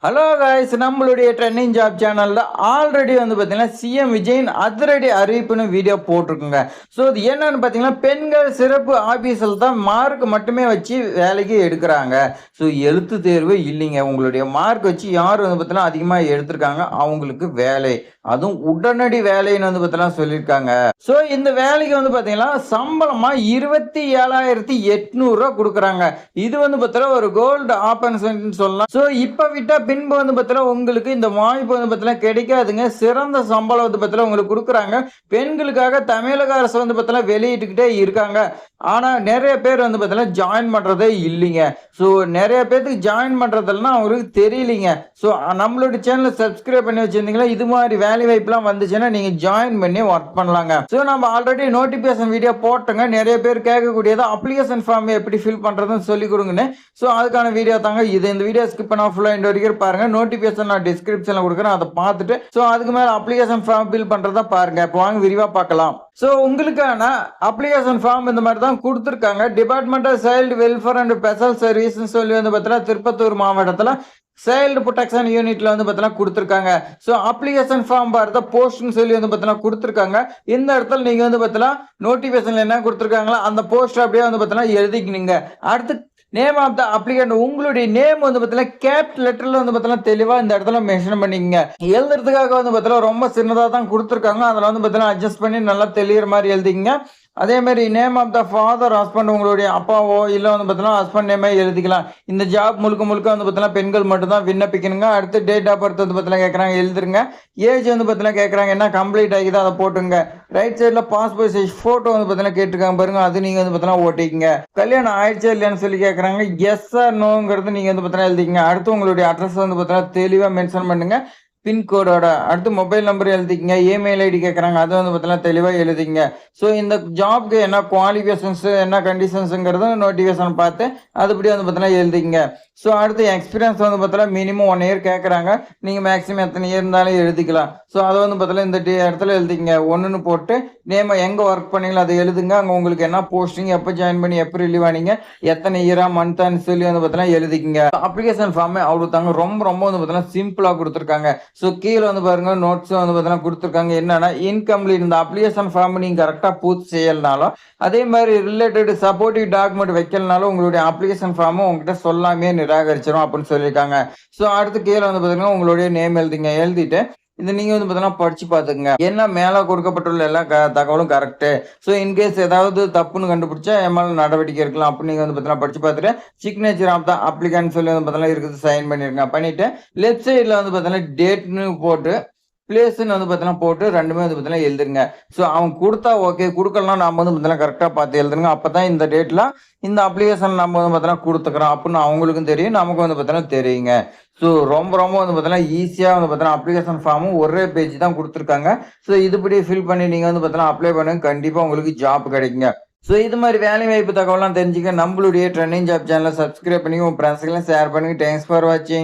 Hello guys, நம்மளுடைய trending job சேனலில் already வந்து பார்த்தீங்கன்னா சிஎம் விஜயின் அதிரடி அறிவிப்புன்னு வீடியோ போட்டிருக்குங்க. ஸோ இது என்னன்னு பார்த்தீங்கன்னா, பெண்கள் சிறப்பு ஆஃபீஸில் தான் மார்க் மட்டுமே வச்சு வேலைக்கு எடுக்கிறாங்க. ஸோ எழுத்து தேர்வு இல்லைங்க. உங்களுடைய மார்க் வச்சு யார் வந்து பார்த்தீங்கன்னா அதிகமாக எடுத்திருக்காங்க அவங்களுக்கு வேலை, அதுவும் உடனடி வேலைன்னு வந்து பார்த்தீங்கன்னா சொல்லியிருக்காங்க. ஸோ இந்த வேலைக்கு வந்து பார்த்தீங்கன்னா சம்பளமாக 27,800 கொடுக்குறாங்க. இது வந்து பார்த்தீங்கன்னா ஒரு கோல்டு ஆப்பர்ச்சுனிட்டின்னு சொல்லலாம். ஸோ இப்போ விட்டா பின்பு வந்து பார்த்தீங்கன்னா உங்களுக்கு இந்த வாய்ப்பு வந்து பார்த்தீங்கன்னா கிடைக்காதுங்க. சிறந்த சம்பளம் வந்து பார்த்தீங்கன்னா உங்களுக்கு கொடுக்குறாங்க. பெண்களுக்காக தமிழக அரசு வந்து பார்த்தீங்கன்னா வெளியிட்டுக்கிட்டே இருக்காங்க. ஆனால் நிறைய பேர் வந்து பார்த்தீங்கன்னா ஜாயின் பண்ணுறதே இல்லைங்க. ஸோ நிறைய பேருக்கு ஜாயின் பண்ணுறதுலன்னா அவங்களுக்கு தெரியலிங்க. ஸோ நம்மளோட சேனலை சப்ஸ்கிரைப் பண்ணி வச்சிருந்தீங்களா, இது மாதிரி வேலை வாய்ப்புலாம் வந்துச்சுன்னா நீங்கள் ஜாயின் பண்ணி ஒர்க் பண்ணலாங்க. ஸோ நம்ம ஆல்ரெடி நோட்டிஃபிகேஷன் வீடியோ போட்டோங்க. நிறைய பேர் கேட்கக்கூடியது அப்ளிகேஷன் ஃபார்ம் எப்படி ஃபில் பண்ணுறதுன்னு சொல்லி கொடுங்கன்னு. ஸோ அதுக்கான வீடியோ தாங்க இது. இந்த வீடியோ ஸ்கிப் பண்ண ஃபுல்லாக இந்த வரைக்கும் பாருங்க. நோட்டிஃபிகேஷன் நான் டிஸ்கிரிப்ஷன்ல கொடுக்குறேன், அதை பார்த்துட்டு ஸோ அதுக்கு மேலே அப்ளிகேஷன் ஃபார்ம் ஃபில் பண்ணுறதா பாருங்க. இப்போ வாங்க விரிவாக பார்க்கலாம். ஸோ உங்களுக்கான அப்ளிகேஷன் ஃபார்ம் இந்த மாதிரி தான் கொடுத்துருக்காங்க. Department of child welfare and special சர்வீஸ்ன்னு சொல்லி வந்து பார்த்தீங்கன்னா திருப்பத்தூர் மாவட்டத்தில் சைல்டு ப்ரொடெக்ஷன் யூனிட்ல வந்து பார்த்தீங்கன்னா கொடுத்துருக்காங்க. ஸோ அப்ளிகேஷன் ஃபார்ம் பார்த்தா போஸ்ட்னு சொல்லி வந்து பார்த்தீங்கன்னா கொடுத்துருக்காங்க. இந்த இடத்துல நீங்கள் வந்து பார்த்தீங்கன்னா நோட்டிஃபிகேஷன்ல என்ன கொடுத்துருக்காங்களோ அந்த போஸ்ட் அப்படியே வந்து பார்த்தீங்கன்னா எழுதிக்கினீங்க. அடுத்து நேம் ஆஃப் த அப்ளிகண்ட், உங்களுடைய நேம் வந்து பார்த்தீங்கன்னா கேப் லெட்டர்ல வந்து பார்த்தீங்கன்னா தெளிவாக இந்த இடத்துல மென்ஷன் பண்ணிக்கங்க. எழுதுறதுக்காக வந்து பார்த்தீங்கன்னா ரொம்ப சின்னதாக தான் கொடுத்துருக்காங்க. அதில் வந்து பார்த்தீங்கன்னா அட்ஜஸ்ட் பண்ணி நல்லா தெளிகிற மாதிரி எழுதிங்க. அதே மாதிரி name of the father, husband, உங்களுடைய அப்பாவோ இல்லை வந்து பார்த்தீங்கன்னா ஹஸ்பண்ட் நேமே எழுதிக்கலாம். இந்த ஜாப் முழுக்க வந்து பார்த்தீங்கன்னா பெண்கள் மட்டும் தான் விண்ணப்பிக்கணுங்க. அடுத்து டேட் ஆஃப் பர்த் வந்து பார்த்தீங்கன்னா கேட்குறாங்க, எழுதுருங்க. ஏஜ் வந்து பார்த்தீங்கன்னா கேட்குறாங்க, என்ன கம்ப்ளீட் ஆகிதான் அதை போட்டுங்க. ரைட் சைடில் பாஸ்போர்ட் சைஸ் ஃபோட்டோ வந்து பார்த்தீங்கன்னா கேட்டிருக்காங்க பாருங்க, அது நீங்கள் வந்து பார்த்தீங்கன்னா ஓட்டிக்கங்க. கல்யாணம் ஆயிடுச்சா இல்லையான்னு சொல்லி கேட்குறாங்க, எஸ் ஆர் நோங்கிறது நீங்கள் வந்து பார்த்தீங்கன்னா எழுதிக்கங்க. அடுத்து உங்களுடைய அட்ரஸ் வந்து பார்த்தீங்கன்னா தெளிவாக மென்ஷன் பண்ணுங்க. பின்கோடோட அடுத்து மொபைல் நம்பர் எழுதிக்கிங்க. இமெயில் ஐடி கேட்குறாங்க, அது வந்து பார்த்தீங்கன்னா தெளிவாக எழுதிங்க. ஸோ இந்த ஜாப்க்கு என்ன குவாலிஃபிகேஷன்ஸு என்ன கண்டிஷன்ஸுங்கிறது நோட்டிஃபிகேஷன் பார்த்து அதுபடி வந்து பார்த்தீங்கன்னா எழுதிங்க. ஸோ அடுத்து எக்ஸ்பீரியன்ஸ் வந்து பார்த்தீங்கன்னா மினிமம் 1 இயர் கேட்குறாங்க. நீங்கள் மேக்ஸிமம் எத்தனை இயர் இருந்தாலும் எழுதிக்கலாம். ஸோ அதை வந்து பார்த்தீங்கன்னா இந்த இடத்துல எழுதிங்க. 1ன்னு போட்டு நேம் எங்கே ஒர்க் பண்ணீங்களோ அதை எழுதுங்க. அங்கே உங்களுக்கு என்ன போஸ்டிங், எப்போ ஜாயின் பண்ணி எப்போ ரிலீவ் ஆனீங்க, எத்தனை இயரா மந்த்தான்னு சொல்லி வந்து பார்த்தீங்கன்னா எழுதிக்கிங்க. அப்ளிகேஷன் ஃபார்மே அவ்வளோ தாங்க. ரொம்ப வந்து பார்த்தீங்கன்னா சிம்பிளாக கொடுத்துருக்காங்க. ஸோ கீழே வந்து பாருங்க நோட்ஸ் வந்து பார்த்தீங்கன்னா கொடுத்துருக்காங்க. என்னன்னா இன்கம்ப்ளீட், இந்த அப்ளிகேஷன் ஃபார்ம் நீங்கள் கரெக்டாக பூர்த்தி செய்யலனாலும் அதே மாதிரி ரிலேட்டட் சப்போர்ட்டிவ் டாக்குமெண்ட் வைக்கலனாலும் உங்களுடைய அப்ளிகேஷன் ஃபார்மும் உங்ககிட்ட சொல்லாமே நிராகரிச்சிடும் அப்படின்னு சொல்லியிருக்காங்க. ஸோ அடுத்து கீழே வந்து பார்த்தீங்கன்னா உங்களுடைய நேம் எழுதிங்க. எழுதிட்டு இது நீங்க வந்து பார்த்தீங்கன்னா படிச்சு பார்த்துக்குங்க. என்ன மேலே கொடுக்கப்பட்டுள்ள எல்லா தகவலும் கரெக்டு. ஸோ இன்கேஸ் ஏதாவது தப்புன்னு கண்டுபிடிச்சா எம்எல் நடவடிக்கை இருக்கலாம் அப்படின்னு நீங்க வந்து பார்த்தீங்கன்னா படிச்சு பார்த்துட்டு சிக்னேச்சர் ஆஃப் த அப்ளிகன்ட் சொல்லி வந்து பார்த்தீங்கன்னா இருக்குது, சைன் பண்ணிருங்க. பண்ணிட்டு லெஃப்ட் சைடில் வந்து பார்த்தீங்கன்னா டேட்னு போட்டு பிளேஸ்ன்னு வந்து பார்த்தீங்கன்னா போட்டு ரெண்டுமே வந்து பார்த்தீங்கன்னா எழுதுருங்க. ஸோ அவங்க கொடுத்தா ஓகே, கொடுக்கலாம் நம்ம வந்து பார்த்தீங்கன்னா கரெக்டாக பார்த்து எழுதுருங்க. அப்போ தான் இந்த டேட்டில் இந்த அப்ளிகேஷன் நம்ம வந்து பார்த்தீங்கன்னா கொடுத்துக்கிறோம் அப்படின்னு அவங்களுக்கும் தெரியும், நமக்கு வந்து பார்த்தீங்கன்னா தெரியுங்க. ஸோ ரொம்ப வந்து பார்த்தீங்கன்னா ஈஸியாக வந்து பார்த்தீங்கன்னா அப்ளிகேஷன் ஃபார்மும் ஒரே பேஜ் தான் கொடுத்துருக்காங்க. ஸோ இதுபடி ஃபில் பண்ணி நீங்கள் வந்து பார்த்தீங்கன்னா அப்ளை பண்ணுங்க, கண்டிப்பாக உங்களுக்கு ஜாப் கிடைக்குங்க. ஸோ இது மாதிரி வேலை வாய்ப்பு தகவலாம் தெரிஞ்சுக்க நம்மளுடைய ட்ரெண்டிங் ஜாப் சேனலை சப்ஸ்கிரைப் பண்ணி உங்கள் ஃப்ரெண்ட்ஸ்க்கெல்லாம் ஷேர் பண்ணுங்க. தேங்க்ஸ் ஃபார் வாட்சிங்.